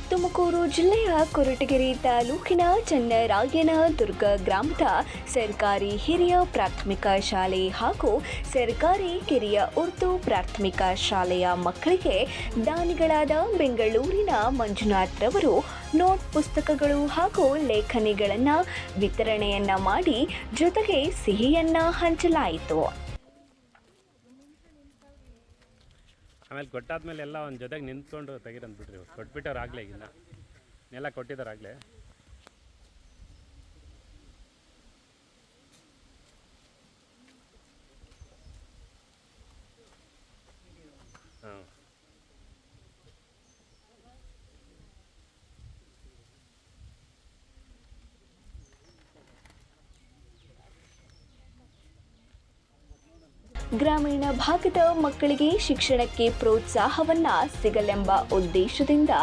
ತುಮಕೂರು ಜಿಲ್ಲೆಯ ಕೊರಟಗೆರೆ ತಾಲೂಕಿನ ಚನ್ನರಾಯನದುರ್ಗ ಗ್ರಾಮದ ಸರ್ಕಾರಿ ಹಿರಿಯ ಪ್ರಾಥಮಿಕ ಶಾಲೆ ಹಾಗೂ ಸರ್ಕಾರಿ ಕಿರಿಯ ಉರ್ದು ಪ್ರಾಥಮಿಕ ಶಾಲೆಯ ಮಕ್ಕಳಿಗೆ ದಾನಿಗಳಾದ ಬೆಂಗಳೂರಿನ ಮಂಜುನಾಥ್ ರವರು ನೋಟ್ ಪುಸ್ತಕಗಳು ಹಾಗೂ ಲೇಖನಿಗಳನ್ನು ವಿತರಣೆಯನ್ನ ಮಾಡಿ ಜೊತೆಗೆ ಸಿಹಿಯನ್ನ ಹಂಚಲಾಯಿತು. ಆಮೇಲೆ ಕೊಟ್ಟಾದ್ಮೇಲೆ ಎಲ್ಲ ಒಂದು ಜೊತೆಗೆ ನಿಂತ್ಕೊಂಡು ತೆಗಿರಂತ ಬಿಡ್ರಿ. ಕೊಟ್ಬಿಟ್ಟವ್ರು ಆಗಲೇ ಈಗಿನ್ನ ಎಲ್ಲ ಕೊಟ್ಟಿದ್ದಾರಾಗಲೇ. ಹಾಂ ಗ್ರಾಮೀಣ ಭಾಗದ ಮಕ್ಕಳಿಗೆ ಶಿಕ್ಷಣಕ್ಕೆ ಪ್ರೋತ್ಸಾಹವನ್ನ ಸಿಗಲೆಂಬ ಉದ್ದೇಶದಿಂದ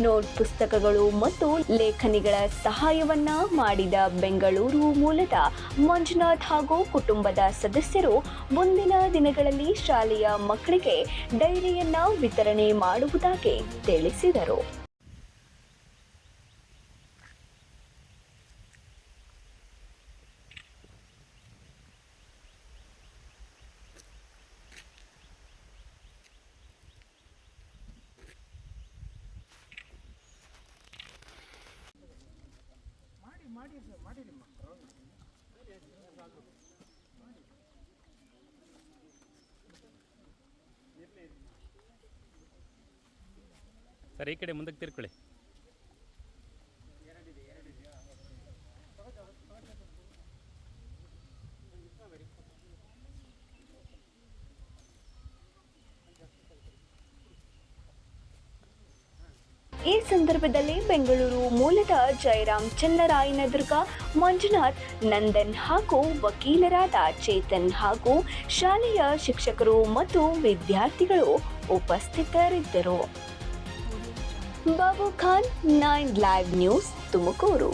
ನೋಟ್ ಪುಸ್ತಕಗಳು ಮತ್ತು ಲೇಖನಿಗಳ ಸಹಾಯವನ್ನ ಮಾಡಿದ ಬೆಂಗಳೂರು ಮೂಲದ ಮಂಜುನಾಥ್ ಹಾಗೂ ಕುಟುಂಬದ ಸದಸ್ಯರು ಮುಂದಿನ ದಿನಗಳಲ್ಲಿ ಶಾಲೆಯ ಮಕ್ಕಳಿಗೆ ಡೈರಿಯನ್ನ ವಿತರಣೆ ಮಾಡುವುದಾಗಿ ತಿಳಿಸಿದರು. ಸರ್, ಈ ಕಡೆ ಮುಂದಕ್ಕೆ ತಿರ್ಕೊಳ್ಳಿ. ಈ ಸಂದರ್ಭದಲ್ಲಿ ಬೆಂಗಳೂರು ಮೂಲದ ಜಯರಾಮ್, ಚನ್ನರಾಯನದುರ್ಗ, ಮಂಜುನಾಥ್, ನಂದನ್ ಹಾಗೂ ವಕೀಲರಾದ ಚೇತನ್ ಹಾಗೂ ಶಾಲೆಯ ಶಿಕ್ಷಕರು ಮತ್ತು ವಿದ್ಯಾರ್ಥಿಗಳು ಉಪಸ್ಥಿತರಿದ್ದರು. Babu Khan, 9 live news, Tumakuru.